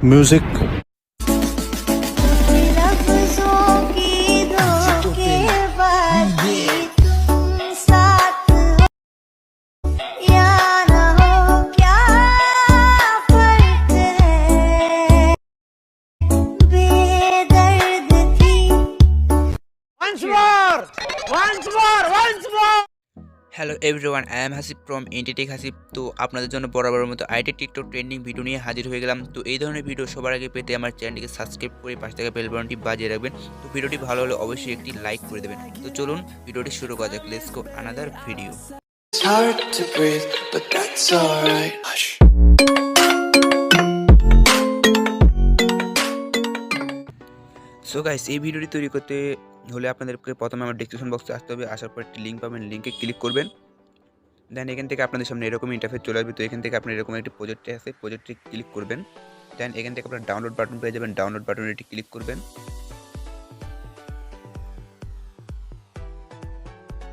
music. Hello everyone, I am Hasib from tech Hasib. তো আপনাদের জন্য বরাবরের মতো আইটি টিকটক ট্রেন্ডিং ভিডিও নিয়ে হাজির হয়ে গেলাম। তো এই ধরনের ভিডিও সবার আগে পেতে আমার চ্যানেলটিকে সাবস্ক্রাইব করে পাশে থাকা বেল বাটনটি বাজিয়ে রাখবেন। তো ভিডিওটি ভালো হলে অবশ্যই একটি লাইক করে দেবেন। তো চলুন ভিডিওটি শুরু করা যাক। Let's go another video. It's hard to breathe, but that's alright. Hush. So guys, এই ভিডিওটি তৈরি করতে হলে আপনাদেরকে প্রথমে আমার ডেসক্রিপশন বক্সে আসতে হবে। আসার পর একটি লিঙ্ক পাবেন, লিঙ্কে ক্লিক করবেন। দেন এখান থেকে আপনাদের সামনে এরকম ইন্টারফেস চলে আসবে। তো এখান থেকে আপনার এরকম একটি প্রজেক্টে আছে, প্রজেক্টে ক্লিক করবেন। দেন এখান থেকে আপনার ডাউনলোড বাটন পেয়ে যাবেন, ডাউনলোড বাটনে এটি ক্লিক করবেন।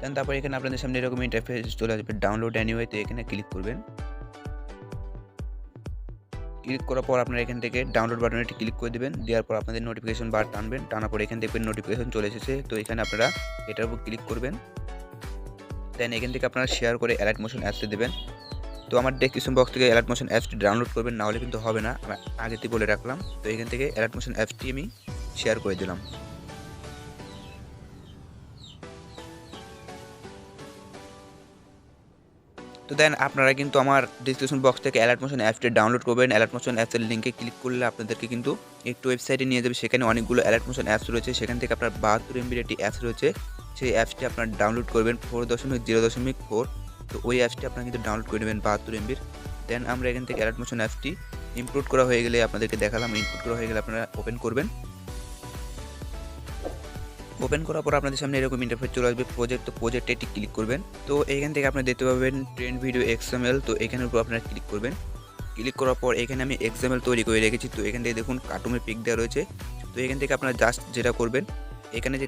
দেন তারপর এখানে আপনাদের সামনে এরকম ইন্টারফেস চলে আসবে, ডাউনলোড অ্যানিওয়ে। তো এখানে ক্লিক করবেন। ক্লিক করার পর আপনারা এখান থেকে ডাউনলোড বাটনে ক্লিক করে দেবেন। দেওয়ার পর আপনাদের নোটিফিকেশন বার টানবেন, টানার পর এখান থেকে নোটিফিকেশন চলে এসেছে। তো এখানে আপনারা এটার উপর ক্লিক করবেন। দেন এখান থেকে আপনারা শেয়ার করে অ্যালার্ট মোশন অ্যাপসে দেবেন। তো আমার ডেসক্রিপশন বক্স থেকে অ্যালার্ট মোশন অ্যাপসটি ডাউনলোড করবেন, না হলে কিন্তু হবে না, আমি আগেতেই বলে রাখলাম। তো এখান থেকে অ্যালার্ট মোশন অ্যাপসটি আমি শেয়ার করে দিলাম। তো দেন আপনারা কিন্তু আমার ডিসক্রিপশন বক্স থেকে অ্যালার্ট মোশন অ্যাপসটি ডাউনলোড করবেন। অ্যালার্ট মোশন অ্যাপসের লিঙ্কে ক্লিক করলে আপনাদেরকে কিন্তু একটু ওয়েবসাইটে নিয়ে যাবে। সেখানে অনেকগুলো অ্যালার্ট মোশন অ্যাপস রয়েছে। সেখান থেকে আপনার 72 MB একটি অ্যাপস রয়েছে, সেই অ্যাপসটি আপনার ডাউনলোড করবেন 4.0.4। তো ওই অ্যাপসটি আপনারা কিন্তু ডাউনলোড করে নেবেন 72 MB। দেন আমরা এখান থেকে অ্যালার্ট মোশন অ্যাপসটি ইম্পোর্ট করা হয়ে গেলে আপনাদেরকে দেখালাম। ইম্পোর্ট করা হয়ে গেলে আপনারা ওপেন করবেন। ওপেন করার পর আপনাদের সামনে এরকম ইন্টারফেস চলে আসবে প্রজেক্ট। তো প্রজেক্টে এটি ক্লিক করবেন। তো এখান থেকে আপনারা দেখতে পাবেন ট্রেন্ড ভিডিও XML। তো এখানের উপর আপনারা ক্লিক করবেন। ক্লিক করার পর এখানে আমি XML তৈরি করে রেখেছি। তো এখান থেকে দেখুন কার্টুনের পিক দেওয়া রয়েছে। তো এখান থেকে আপনারা জাস্ট যেটা করবেন, এখানে যে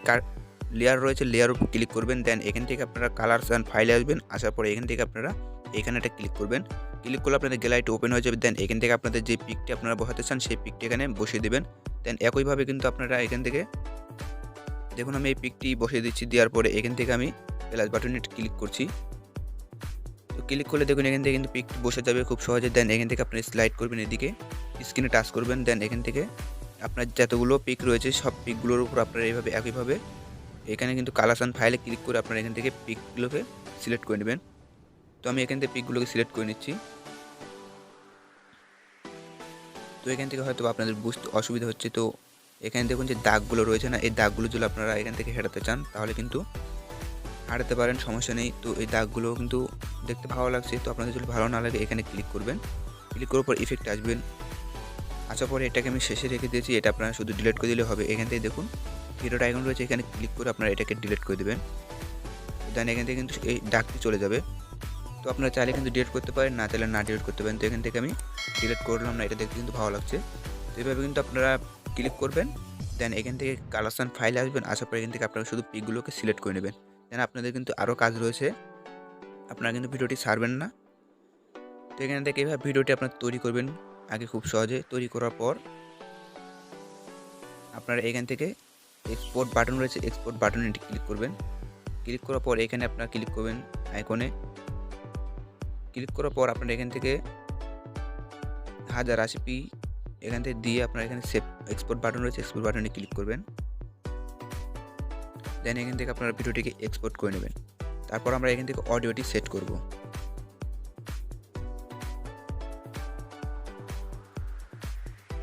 লেয়ার রয়েছে লেয়ার উপর ক্লিক করবেন। দেন এখান থেকে আপনারা কালার্স অ্যান্ড ফাইলে আসবেন। আসার পরে এখান থেকে আপনারা এখানে একটা ক্লিক করবেন। ক্লিক করলে আপনাদের গ্যালারিটি ওপেন হয়ে যাবে। দেন এখান থেকে আপনাদের যে পিকটি আপনারা বসাতে চান সেই পিকটি এখানে বসিয়ে দেবেন। দেন একইভাবে কিন্তু আপনারা এখান থেকে দেখুন আমি এই পিকটি বসিয়ে দিচ্ছি। দেওয়ার পরে এখান থেকে আমি প্লাস বাটনে ক্লিক করছি। তো ক্লিক করলে দেখুন এখান থেকে কিন্তু পিকটি বসে যাবে খুব সহজে। দেন এখান থেকে আপনি স্লাইড করবেন, এদিকে স্ক্রিনে টাচ করবেন। দেন এখান থেকে আপনার যতগুলো পিক রয়েছে সব পিকগুলোর উপর আপনারা এইভাবে একইভাবে এখানে কিন্তু কালার্স অ্যান্ড ফাইলে ক্লিক করে আপনারা এখান থেকে পিকগুলোকে সিলেক্ট করে নেবেন। তো আমি এখান থেকে পিকগুলোকে সিলেক্ট করে নিচ্ছি। তো এখান থেকে হয়তো আপনাদের বুঝতে অসুবিধা হচ্ছে। তো এখানে দেখুন যে দাগগুলো রয়েছে না, এই দাগগুলো যদি আপনারা এখান থেকে হটাতে চান তাহলে কিন্তু হাঁটাতে পারেন, সমস্যা নেই। তো এই দাগগুলো কিন্তু দেখতে ভালো লাগছে। তো আপনাদের যদি ভালো না লাগে এখানে ক্লিক করবেন। ক্লিক করার পর ইফেক্ট আসবেন। আসার পরে এটাকে আমি শেষে রেখে দিয়েছি, এটা আপনারা শুধু ডিলিট করে দিলে হবে। এখান থেকে দেখুন হিরোর আইকন রয়েছে, এখানে ক্লিক করে আপনারা এটাকে ডিলিট করে দেবেন। দেন এখান থেকে কিন্তু এই দাগটি চলে যাবে। তো আপনারা চাইলে কিন্তু ডিলিট করতে পারেন, না চাইলে না ডিলিট করতে পারেন। তো এখান থেকে আমি ডিলিট করলাম না, এটা দেখতে কিন্তু ভালো লাগছে। তো এইভাবে কিন্তু আপনারা ক্লিক করবেন। দেন এখান থেকে কালার্স অ্যান্ড ফাইলে আসবেন। আসার পর এখান থেকে আপনারা শুধু পিকগুলোকে সিলেক্ট করে নেবেন। দেন আপনাদের কিন্তু আরও কাজ রয়েছে, আপনারা কিন্তু ভিডিওটি ছাড়বেন না। তো এখান থেকে এইভাবে ভিডিওটি আপনারা তৈরি করবেন আগে খুব সহজে। তৈরি করার পর আপনারা এখান থেকে এক্সপোর্ট বাটন রয়েছে, এক্সপোর্ট বাটনে ক্লিক করবেন। ক্লিক করার পর এখানে আপনারা ক্লিক করবেন আইকনে। ক্লিক করার পর আপনারা এখান থেকে 1080p এখান থেকে দিয়ে আপনারা এখানে সেভ এক্সপোর্ট বাটন রয়েছে, এক্সপোর্ট বাটনে ক্লিক করবেন। দেন এখান থেকে আপনারা ভিডিওটিকে এক্সপোর্ট করে নেবেন। তারপর আমরা এখান থেকে অডিওটি সেট করব।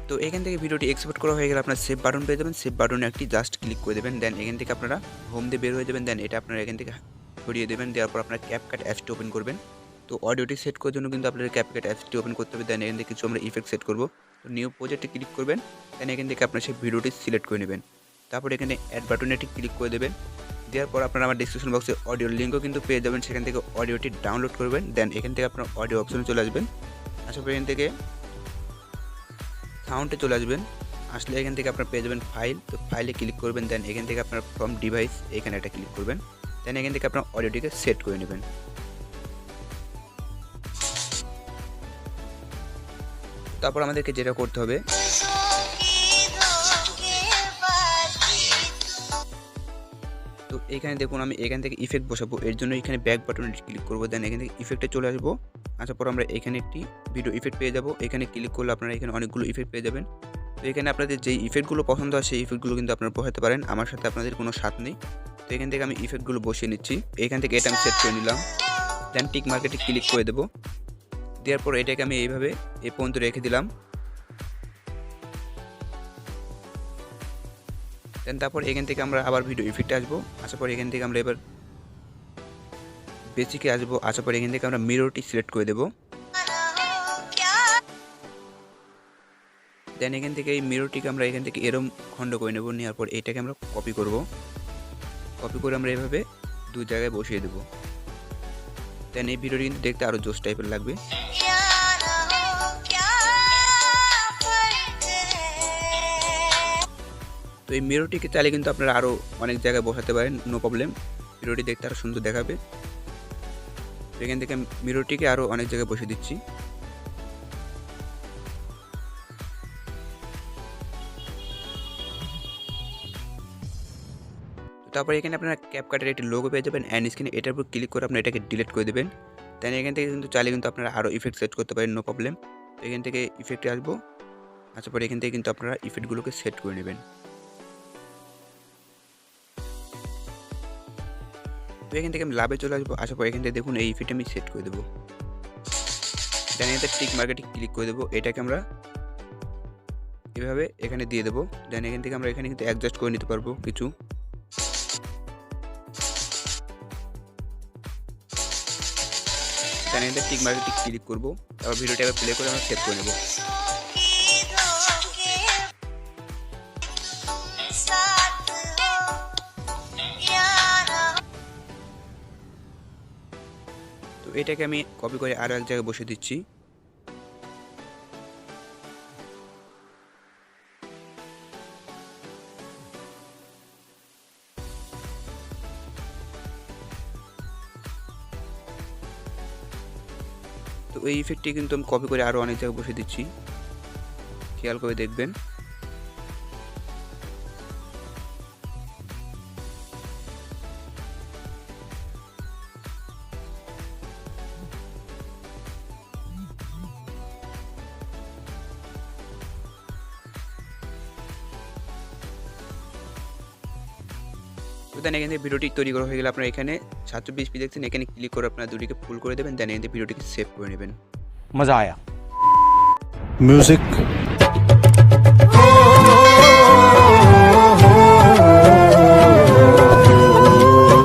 তো এখান থেকে ভিডিওটি এক্সপোর্ট করা হয়ে গেলে আপনারা সেভ বাটন পেয়ে যাবেন। সেভ বাটনে একটি জাস্ট ক্লিক করে দেবেন। দেন এখান থেকে আপনারা হোম দিয়ে বের হয়ে যাবেন। দেন এটা আপনারা এখান থেকে সরিয়ে দেবেন। দেওয়ার পর আপনারা ক্যাপকাট অ্যাপসটি ওপেন করবেন। তো অডিওটি সেট করার জন্য কিন্তু আপনাদের ক্যাপকাট অ্যাপসটি ওপেন করতে হবে। দেন এখান থেকে কিছু আমরা ইফেক্ট সেট করব। তো নিউ প্রজেক্টে ক্লিক করবেন। দেন এখান থেকে আপনারা সেই ভিডিওটি সিলেক্ট করে নেবেন। তারপর এখানে অ্যাড বাটনে ক্লিক করে দেবেন। দেওয়ার পর আপনারা আমার ডিসক্রিপশন বক্সে অডিওর লিঙ্কও কিন্তু পেয়ে যাবেন, সেখান থেকে অডিওটি ডাউনলোড করবেন। দেন এখান থেকে আপনার অডিও অপশনে চলে আসবেন। আসার পর এখান থেকে সাউন্ডে চলে আসবেন। আসলে এখান থেকে আপনারা পেয়ে যাবেন ফাইল। তো ফাইলে ক্লিক করবেন। দেন এখান থেকে আপনার ফ্রম ডিভাইস এখানে একটা ক্লিক করবেন। দেন এখান থেকে আপনার অডিওটিকে সেট করে নেবেন। তারপর আমাদেরকে যেটা করতে হবে, তো এখানে দেখুন আমি এখান থেকে ইফেক্ট বসাবো। এর জন্য এখানে ব্যাক বাটনে ক্লিক করবো, দেন এখান থেকে ইফেক্টে চলে আসবো। আসার পর আমরা এখানে একটি ভিডিও ইফেক্ট পেয়ে যাব। এখানে ক্লিক করলে আপনারা এখানে অনেকগুলো ইফেক্ট পেয়ে যাবেন। তো এখানে আপনাদের যেই ইফেক্টগুলো পছন্দ হয় সেই ইফেক্টগুলো কিন্তু আপনারা বসাতে পারেন। আমার সাথে আপনাদের কোনো স্বাদ নেই। তো এখান থেকে আমি ইফেক্টগুলো বসিয়ে নিচ্ছি। এখান থেকে এটা আমি সেট করে নিলাম, দেন টিক মার্কেটে ক্লিক করে দেবো। দেওয়ার পর এটাকে আমি এইভাবে এই পর্যন্ত রেখে দিলাম। দেন তারপর এখান থেকে আমরা আবার ভিডিও ইফেক্টে আসবো। আসার পর এখান থেকে আমরা এবার বেসিকে আসবো। আসার পর এখান থেকে আমরা মিররটি সিলেক্ট করে দেবো। দেন এখান থেকে এই মিররটিকে আমরা এখান থেকে এরম খণ্ড করে নেব। নেওয়ার পর এটাকে আমরা কপি করব। কপি করে আমরা এভাবে দুই জায়গায় বসিয়ে দেবো। দেন এই ভিডিওটি কিন্তু দেখতে আরও জোস টাইপের লাগবে। তো এই মিররটিকে চাইলে কিন্তু আপনারা আরও অনেক জায়গায় বসাতে পারেন, নো প্রবলেম। ভিডিওটি দেখতে আরও সুন্দর দেখাবে। তো এখান থেকে মিররটিকে আরও অনেক জায়গায় বসিয়ে দিচ্ছি। তারপর এখানে আপনারা ক্যাপকাটের একটি লোগো পেয়ে যাবেন অ্যান্ড স্ক্রিনে। এটার উপর ক্লিক করে আপনারা এটাকে ডিলিট করে দেবেন। দেন এখান থেকে কিন্তু চাইলে কিন্তু আপনারা আরও ইফেক্ট সেট করতে পারেন, নো প্রবলেম। তো এখান থেকে ইফেক্টে আসবো। আসার পর এখান থেকে কিন্তু আপনারা ইফেক্টগুলোকে সেট করে নেবেন। তো এখান থেকে আমি লাভে চলে আসবো। আসার পর এখান থেকে দেখুন এই ইফেক্ট আমি সেট করে দেবো। দেন এখান থেকে টিক মার্কেটে ক্লিক করে দেবো। এটাকে আমরা এভাবে এখানে দিয়ে দেবো। দেন এখান থেকে আমরা এখানে কিন্তু অ্যাডজাস্ট করে নিতে পারবো কিছু। দেন এখান থেকে টিক মার্কেটে ক্লিক করবো। তারপর ভিডিওটা এবার প্লে করে আমরা সেভ করে নেবো। তো এটাকে আমি কপি করে আরও এক জায়গায় বসিয়ে দিচ্ছি। তো এই ইফেক্টটি কিন্তু আমি কপি করে আরও অনেক জায়গায় বসিয়ে দিচ্ছি, খেয়াল করে দেখবেন। তো দেন এখান থেকে ভিডিওটি তৈরি করা হয়ে গেলে আপনারা এখানে 720p দেখছেন, এখানে ক্লিক করে আপনারা দুটিকে ফুল করে দেবেন। দেন এখান থেকে ভিডিওটিকে সেভ করে নেবেন। मज़ा आया। म्यूज़िक